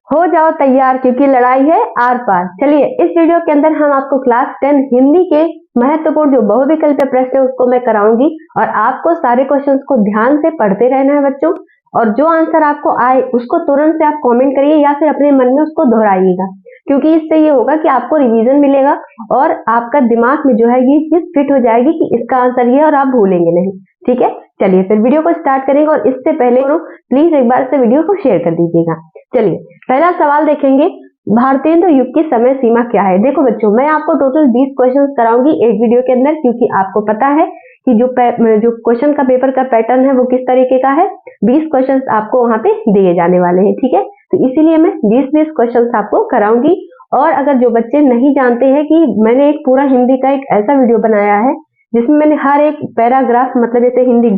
हो जाओ तैयार क्योंकि लड़ाई है आर पार। चलिए इस वीडियो के अंदर हम आपको क्लास 10 हिंदी के महत्वपूर्ण जो बहुविकल्पीय प्रश्न है उसको मैं कराऊंगी और आपको सारे क्वेश्चंस को ध्यान से पढ़ते रहना है बच्चों। और जो आंसर आपको आए उसको तुरंत से आप कमेंट करिए या फिर अपने मन में उसको दोहराइएगा, क्योंकि इससे ये होगा कि आपको रिवीजन मिलेगा और आपका दिमाग में जो है ये चीज फिट हो जाएगी कि इसका आंसर ये और आप भूलेंगे नहीं। ठीक है, चलिए फिर वीडियो को स्टार्ट करेंगे और इससे पहले प्लीज एक बार से वीडियो को शेयर कर दीजिएगा। चलिए पहला सवाल देखेंगे, भारतेंद्र युग की समय सीमा क्या है। देखो बच्चों, मैं आपको टोटल 20 क्वेश्चंस कराऊंगी एक वीडियो के अंदर, क्योंकि आपको पता है कि जो क्वेश्चन का पेपर का पैटर्न है वो किस तरीके का है। 20 क्वेश्चंस आपको वहां पे दिए जाने वाले हैं। ठीक है, तो इसीलिए मैं 20-20 क्वेश्चंस आपको कराऊंगी। और अगर जो बच्चे नहीं जानते हैं कि मैंने एक पूरा हिंदी का एक ऐसा वीडियो बनाया है जिसमें मैंने हर एक पैराग्राफ, मतलब जैसे हिंदी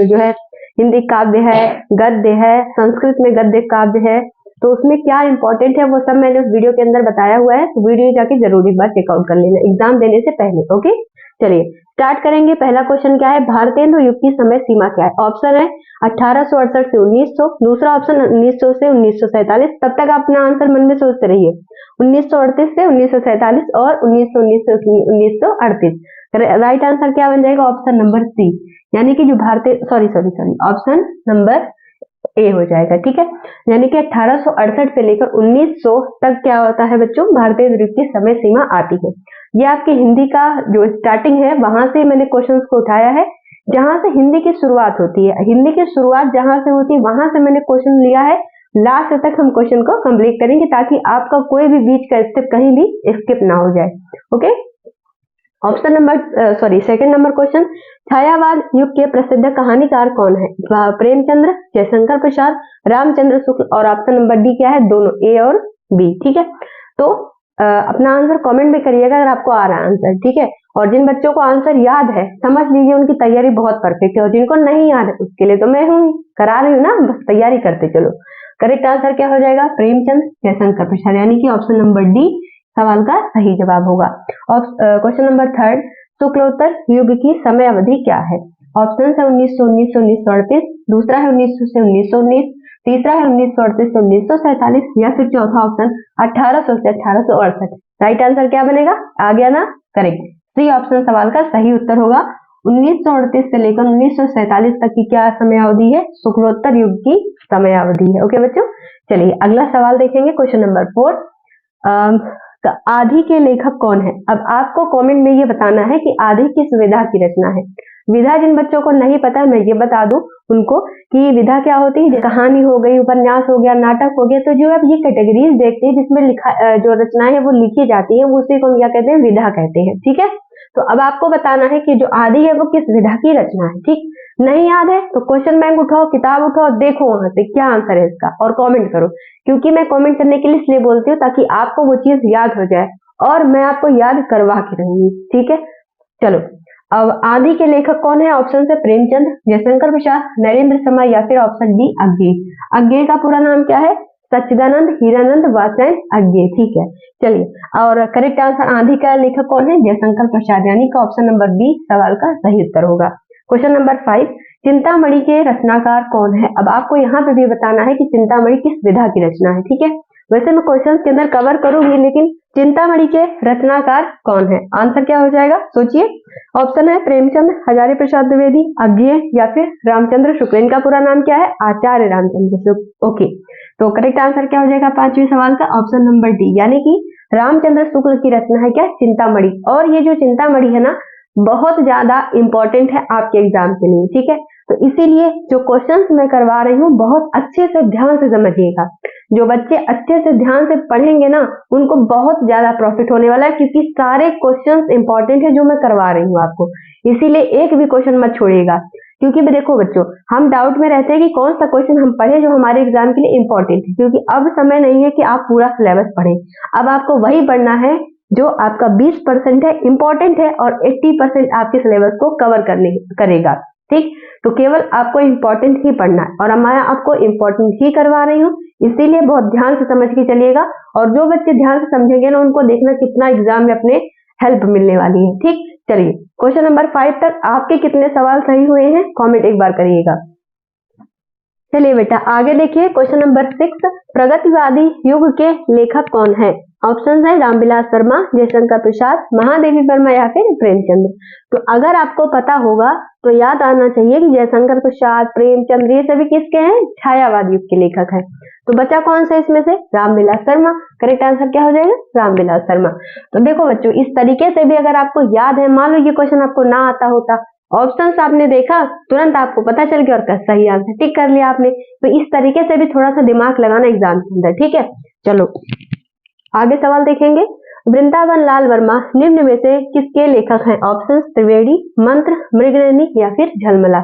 जो है हिंदी काव्य है, गद्य है, संस्कृत में गद्य काव्य है, तो उसमें क्या इंपॉर्टेंट है वो सब मैंने उस वीडियो के अंदर बताया हुआ है। तो वीडियो जाके जरूर एक बार चेकआउट कर लेना एग्जाम देने से पहले। ओके, चलिए स्टार्ट करेंगे। पहला क्वेश्चन क्या है, भारतेंदु युग की समय सीमा क्या है। ऑप्शन है 1868 से 1900, दूसरा ऑप्शन 1900 से 1947। तब तक आप अपना आंसर मन में सोचते रहिए, 1938 से 1947 और 1919 से 1938। राइट आंसर क्या बन जाएगा, ऑप्शन नंबर सी, यानी कि जो भारतीय सॉरी ऑप्शन नंबर ए हो जाएगा। ठीक है, यानी कि 1868 से लेकर 1900 तक क्या होता है बच्चों, भारतीय युग की समय सीमा आती है। ये आपके हिंदी का जो स्टार्टिंग है वहां से मैंने क्वेश्चंस को उठाया है, जहां से हिंदी की शुरुआत होती है। हिंदी की शुरुआत जहां से होती है वहां से मैंने क्वेश्चन लिया है, लास्ट तक हम क्वेश्चन को कंप्लीट करेंगे ताकि आपका कोई भी बीच का स्टेप कहीं भी स्किप ना हो जाए। Okay, option number second number question, छायावाद युग के प्रसिद्ध कहानीकार कौन है। प्रेमचंद्र, जयशंकर प्रसाद, रामचंद्र शुक्ल और ऑप्शन नंबर डी क्या है, दोनों ए और बी। ठीक है, तो अपना आंसर कमेंट में करिएगा अगर आपको आ रहा है आंसर। ठीक है, और जिन बच्चों को आंसर याद है समझ लीजिए उनकी तैयारी बहुत परफेक्ट है, और जिनको नहीं याद है उसके लिए तो मैं हूँ करा रही हूँ ना, बस तैयारी करते चलो। करेक्ट आंसर क्या हो जाएगा, प्रेमचंद जयशंकर प्रसाद, यानी कि ऑप्शन नंबर डी सवाल का सही जवाब होगा। क्वेश्चन नंबर थर्ड, शुक्लोत्तर युग की समय अवधि क्या है। ऑप्शन है 1919 से 1938, दूसरा है 1900 से 1919, तीसरा है 1938 से 1947 या फिर चौथा ऑप्शन 1800 से 1868। राइट आंसर क्या बनेगा, आ गया ना, करेक्ट, सी ऑप्शन सवाल का सही उत्तर होगा। 1938 से लेकर 1947 तक की क्या समय अवधि है, शुक्लोत्तर युग की समय अवधि है। ओके बच्चों, चलिए अगला सवाल देखेंगे, क्वेश्चन नंबर 4, आदि के लेखक कौन है। अब आपको कमेंट में ये बताना है कि आदि किस विधा की रचना है। विधा जिन बच्चों को नहीं पता मैं ये बता दूं उनको कि विधा क्या होती है, कहानी हो गई, उपन्यास हो गया, नाटक हो गया, तो जो आप ये कैटेगरीज देखते हैं जिसमें लिखा जो रचनाएं है वो लिखी जाती है वो उसी को क्या कहते हैं, विधा कहते हैं। ठीक है, तो अब आपको बताना है कि जो आदि है वो किस विधा की रचना है। ठीक, नहीं याद है तो क्वेश्चन बैंक उठाओ, किताब उठाओ, देखो वहां से क्या आंसर है इसका और कमेंट करो, क्योंकि मैं कमेंट करने के लिए इसलिए बोलती हूँ ताकि आपको वो चीज याद हो जाए और मैं आपको याद करवा के रहूंगी। ठीक है, चलो अब आदि के लेखक कौन है। ऑप्शन है प्रेमचंद, जयशंकर प्रसाद, नरेंद्र शर्मा या फिर ऑप्शन डी अज्ञे। अज्ञे का पूरा नाम क्या है, सच्चिदानंद हीरानंद वात्स्यायन अज्ञे। ठीक है, चलिए और करेक्ट आंसर आदि का लेखक कौन है, जयशंकर प्रसाद, यानी कि ऑप्शन नंबर बी सवाल का सही उत्तर होगा। क्वेश्चन नंबर 5, चिंतामणि के रचनाकार कौन है। अब आपको यहाँ पे भी बताना है कि चिंतामणि किस विधा की रचना है। ठीक है, वैसे मैं क्वेश्चन के अंदर कवर करूंगी लेकिन चिंतामणि के रचनाकार कौन है, आंसर क्या हो जाएगा सोचिए। ऑप्शन है प्रेमचंद, हजारी प्रसाद द्विवेदी, अज्ञे या फिर रामचंद्र शुक्ल। इनका पूरा नाम क्या है, आचार्य रामचंद्र शुक्ल। ओके, तो करेक्ट आंसर क्या हो जाएगा पांचवें सवाल का, ऑप्शन नंबर डी, यानी कि रामचंद्र शुक्ल की रचना है क्या, चिंतामणि। और ये जो चिंतामणि है ना बहुत ज्यादा इंपॉर्टेंट है आपके एग्जाम के लिए। ठीक है, तो इसीलिए जो क्वेश्चंस मैं करवा रही हूँ बहुत अच्छे से ध्यान से समझिएगा। जो बच्चे अच्छे से ध्यान से पढ़ेंगे ना उनको बहुत ज्यादा प्रॉफिट होने वाला है, क्योंकि सारे क्वेश्चंस इंपॉर्टेंट है जो मैं करवा रही हूँ आपको। इसीलिए एक भी क्वेश्चन मत छोड़िएगा, क्योंकि देखो बच्चों हम डाउट में रहते हैं कि कौन सा क्वेश्चन हम पढ़े जो हमारे एग्जाम के लिए इंपॉर्टेंट है, क्योंकि अब समय नहीं है कि आप पूरा सिलेबस पढ़ें। अब आपको वही पढ़ना है जो आपका 20% है, इंपॉर्टेंट है, और 80% आपके सिलेबस को कवर करेगा। ठीक, तो केवल आपको इंपॉर्टेंट ही पढ़ना है और मैं आपको इंपॉर्टेंट ही करवा रही हूँ, इसीलिए बहुत ध्यान से समझ के चलिएगा। और जो बच्चे ध्यान से समझेंगे ना उनको देखना कितना एग्जाम में अपने हेल्प मिलने वाली है। ठीक, चलिए क्वेश्चन नंबर 5 तक आपके कितने सवाल सही हुए हैं कमेंट एक बार करिएगा। चलिए बेटा आगे देखिए क्वेश्चन नंबर 6, प्रगतिवादी युग के लेखक कौन है? ऑप्शन है रामविलास शर्मा, जयशंकर प्रसाद, महादेवी वर्मा या फिर प्रेमचंद। तो अगर आपको पता होगा तो याद आना चाहिए कि जयशंकर प्रसाद, प्रेमचंद ये सभी किसके हैं? छायावाद युग के लेखक हैं। तो बचा कौन सा इसमें से? रामविलास शर्मा। करेक्ट आंसर क्या हो जाएगा? रामविलास शर्मा। तो देखो बच्चों इस तरीके से भी अगर आपको याद है, मान लो ये क्वेश्चन आपको ना आता होता, ऑप्शंस आपने देखा तुरंत आपको पता चल गया और सही आंसर टिक कर लिया आपने। तो इस तरीके से भी थोड़ा सा दिमाग लगाना एग्जाम के अंदर, ठीक है। चलो आगे सवाल देखेंगे। वृंदावन लाल वर्मा निम्न में से किसके लेखक हैं? ऑप्शन त्रिवेदी, मंत्र, मृगनयनी या फिर झलमला।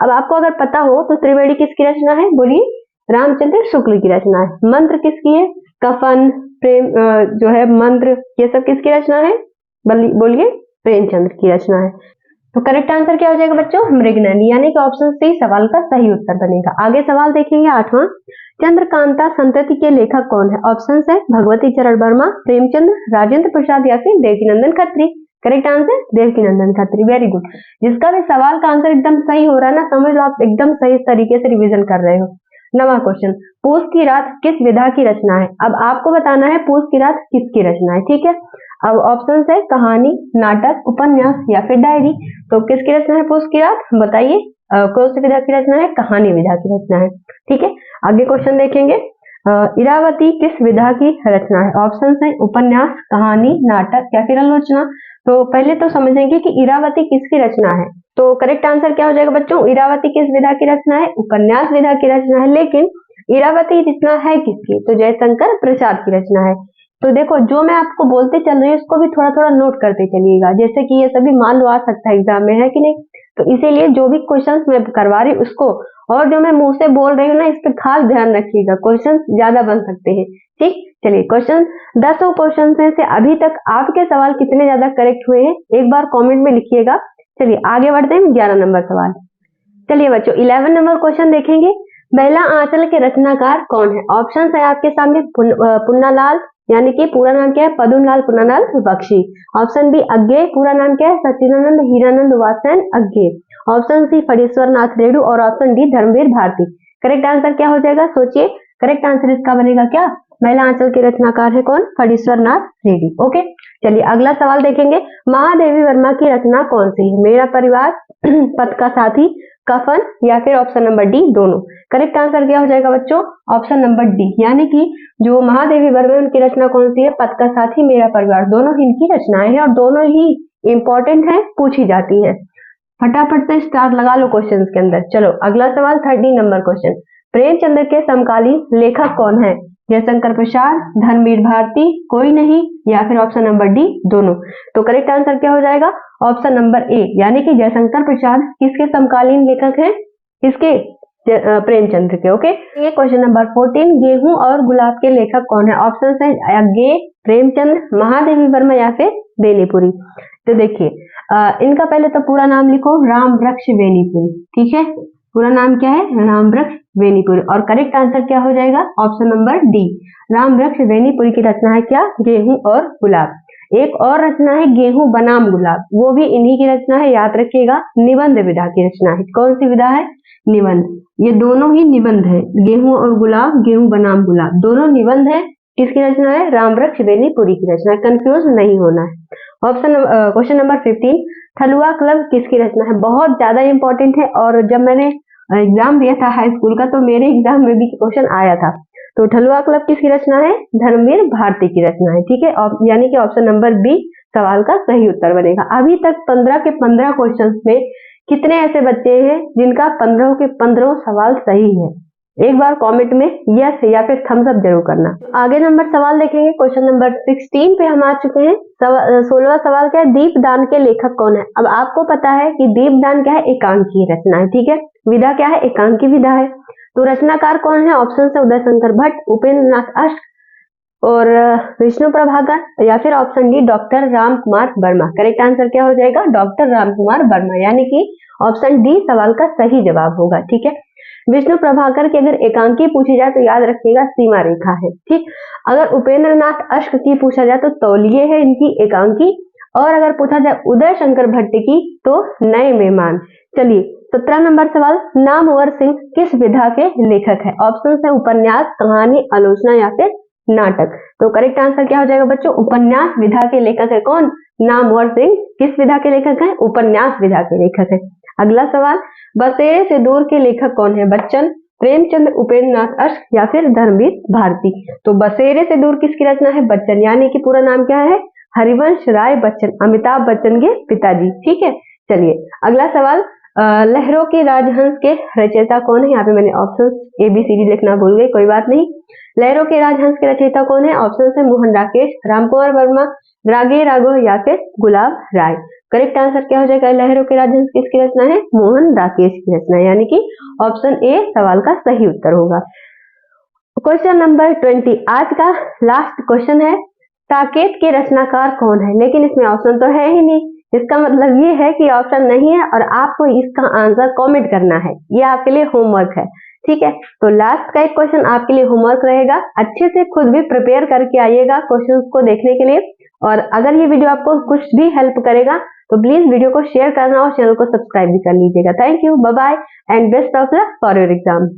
अब आपको अगर पता हो तो त्रिवेदी किसकी रचना है? बोलिए। रामचंद्र शुक्ल की रचना है। मंत्र किसकी है? कफन, प्रेम जो है मंत्र, ये सब किसकी रचना है? बोलिए। प्रेमचंद्र की रचना है। तो करेक्ट आंसर क्या हो जाएगा बच्चों? मृगनयनी, यानी कि ऑप्शन सी सवाल का सही उत्तर बनेगा। आगे सवाल देखेंगे 8वां। चंद्रकांता संतति के लेखक कौन है? ऑप्शन है भगवती चरण वर्मा, प्रेमचंद, राजेंद्र प्रसाद या फिर Devkinandan Khatri. Correct answer Devkinandan Khatri. Very good. जिसका भी सवाल का आंसर एकदम सही हो रहा है ना, समझ लो आप एकदम सही तरीके से रिविजन कर रहे हो। 9वां क्वेश्चन, पूस की रात किस विधा की रचना है? अब आपको बताना है पूस की रात किसकी रचना है, ठीक है। अब ऑप्शन है कहानी, नाटक, उपन्यास या फिर डायरी। तो किसकी रचना है पूस की रात? बताइए कौन सी विधा की रचना है? कहानी विधा की रचना है, ठीक है। आगे क्वेश्चन देखेंगे। इरावती किस विधा की रचना है? ऑप्शन है उपन्यास, कहानी, नाटक या फिर आलोचना। तो पहले तो समझेंगे कि इरावती किसकी रचना है। तो करेक्ट आंसर क्या हो जाएगा बच्चों? इरावती किस विधा की रचना है? उपन्यास विधा की रचना है। लेकिन इरावती रचना है किसकी? तो जयशंकर प्रसाद की रचना है। तो देखो जो मैं आपको बोलते चल रही हूँ उसको भी थोड़ा थोड़ा नोट करते चलिएगा, जैसे कि ये सभी मान लो आ सकता है एग्जाम में, है कि नहीं। तो इसीलिए जो भी क्वेश्चंस मैं करवा रही हूँ उसको, और जो मैं मुंह से बोल रही हूँ ना, इस पर खास ध्यान रखिएगा, क्वेश्चंस ज्यादा बन सकते हैं, ठीक। चलिए क्वेश्चन 10 क्वेश्चन से अभी तक आपके सवाल कितने ज्यादा करेक्ट हुए हैं एक बार कॉमेंट में लिखिएगा। चलिए आगे बढ़ते हैं 11 नंबर सवाल। चलिए बच्चों 11 नंबर क्वेश्चन देखेंगे। महिला आंचल के रचनाकार कौन है? ऑप्शन है आपके सामने पुन्नालाल, यानी कि पूरा नाम क्या है? पद्मलाल पुन्नालाल बख्शी। ऑप्शन बी अज्ञे, पूरा नाम क्या है? सच्चिदानंद हीरानंद वात्स्यायन अज्ञे। ऑप्शन सी फणीश्वर नाथ रेड्डी और option D Dharamvir Bharati. Correct answer क्या हो जाएगा? सोचिए। करेक्ट आंसर इसका बनेगा क्या? महिला आंचल के रचनाकार है कौन? फणीश्वर नाथ रेड्डी। ओके चलिए अगला सवाल देखेंगे। महादेवी वर्मा की रचना कौन सी है? मेरा परिवार, पथ का साथी, कफन या फिर ऑप्शन नंबर डी दोनों। करेक्ट आंसर क्या हो जाएगा बच्चों? ऑप्शन नंबर डी, यानी कि जो महादेवी वर्मा उनकी रचना कौन सी है? पथ का साथी, मेरा परिवार, दोनों ही इनकी रचनाएं हैं और दोनों ही इंपॉर्टेंट है, पूछी जाती है। फटाफट से स्टार लगा लो क्वेश्चन के अंदर। चलो अगला सवाल 13 नंबर क्वेश्चन। प्रेमचंद्र के समकालीन लेखक कौन है? जयशंकर प्रसाद, धर्मवीर भारती, कोई नहीं या फिर ऑप्शन नंबर डी दोनों। तो करेक्ट आंसर क्या हो जाएगा? ऑप्शन नंबर ए, यानी कि जयशंकर प्रसाद किसके समकालीन लेखक हैं? किसके? प्रेमचंद्र के। ओके ये क्वेश्चन नंबर 14, गेहूं और गुलाब के लेखक कौन है? ऑप्शन है अज्ञे, प्रेमचंद, महादेवी वर्मा या फिर बेनीपुरी। तो देखिए इनका पहले तो पूरा नाम लिखो, राम वृक्ष बेनीपुरी, ठीक है। पूरा नाम क्या है? राम वृक्ष बेनीपुरी। और करेक्ट आंसर क्या हो जाएगा? ऑप्शन नंबर डी, राम वृक्ष बेनीपुरी की रचना है क्या? गेहूं और गुलाब। एक और रचना है गेहूं बनाम गुलाब, वो भी इन्हीं की रचना है, याद रखिएगा। निबंध विधा की रचना है। कौन सी विधा है? निबंध। ये दोनों ही निबंध है, गेहूं और गुलाब, गेहूं बनाम गुलाब, दोनों निबंध है। किसकी रचना है? राम वृक्ष बेनीपुरी की रचना। कंफ्यूज नहीं होना है। ऑप्शन क्वेश्चन नंबर 15, थलुआ क्लब किसकी रचना है? बहुत ज्यादा इंपॉर्टेंट है और जब मैंने एग्जाम दिया था हाई स्कूल का तो मेरे एग्जाम में भी क्वेश्चन आया था। तो थलुआ क्लब किसकी रचना है? धर्मवीर भारती की रचना है, ठीक है। यानी कि ऑप्शन नंबर बी सवाल का सही उत्तर बनेगा। अभी तक 15 के 15 क्वेश्चन में कितने ऐसे बच्चे हैं जिनका 15 के 15 सवाल सही है? एक बार कमेंट में यस या फिर थम्स अप जरूर करना। आगे नंबर सवाल देखेंगे। क्वेश्चन नंबर 16 पे हम आ चुके हैं। 16वां सवाल क्या है? दीपदान के लेखक कौन है? अब आपको पता है कि दीपदान क्या है? एकांकी रचना है, ठीक है। विधा क्या है? एकांकी विधा है। तो रचनाकार कौन है? ऑप्शन है उदय शंकर भट्ट, उपेंद्र नाथ अष्ट और विष्णु प्रभाकर या फिर option D doctor Ram Kumar Verma. Correct answer क्या हो जाएगा? डॉक्टर राम कुमार वर्मा, यानी कि ऑप्शन डी सवाल का सही जवाब होगा, ठीक है। विष्णु प्रभाकर की अगर एकांकी पूछी जाए तो याद रखिएगा सीमा रेखा है, ठीक। अगर उपेंद्र नाथ अष्ट की पूछा जाए तो तौलिए है इनकी एकांकी, और अगर पूछा जाए उदय शंकर भट्ट की तो नए मेहमान। चलिए 17 नंबर सवाल, नामवर सिंह किस विधा के लेखक है? ऑप्शन है उपन्यास, कहानी, आलोचना या फिर नाटक। तो करेक्ट आंसर क्या हो जाएगा बच्चों? उपन्यास विधा के लेखक है कौन? नामवर सिंह किस विधा के लेखक है? उपन्यास विधा के लेखक है। अगला सवाल, बसेरे से दूर के लेखक कौन है? बच्चन, प्रेमचंद, उपेंद्र नाथ अश्क या फिर धर्मवीर भारती। तो बसेरे से दूर किसकी रचना है? बच्चन, यानी कि पूरा नाम क्या है? हरिवंश राय बच्चन, अमिताभ बच्चन के पिताजी। ठीक है, चलिए अगला सवाल, लहरों के राजहंस के रचयिता कौन है? यहाँ पे मैंने ऑप्शन ABCD लिखना भूल गई, कोई बात नहीं। लहरों के राजहंस के रचयिता कौन है? ऑप्शन है मोहन राकेश, रामकुमार वर्मा, रागे राघव या फिर गुलाब राय। करेक्ट आंसर क्या हो जाएगा? लहरों के राजहंस किसकी रचना है? मोहन राकेश की रचना, यानी कि ऑप्शन ए सवाल का सही उत्तर होगा। क्वेश्चन नंबर 20, आज का लास्ट क्वेश्चन है, साकेत के रचनाकार कौन है? लेकिन इसमें ऑप्शन तो है ही नहीं, इसका मतलब ये है कि ऑप्शन नहीं है और आपको इसका आंसर कमेंट करना है, ये आपके लिए होमवर्क है। ठीक है, तो लास्ट का एक क्वेश्चन आपके लिए होमवर्क रहेगा, अच्छे से खुद भी प्रिपेयर करके आइएगा क्वेश्चंस को देखने के लिए। और अगर ये वीडियो आपको कुछ भी हेल्प करेगा तो प्लीज वीडियो को शेयर करना और चैनल को सब्सक्राइब भी कर लीजिएगा। Thank you, bye bye and best of luck for your exam.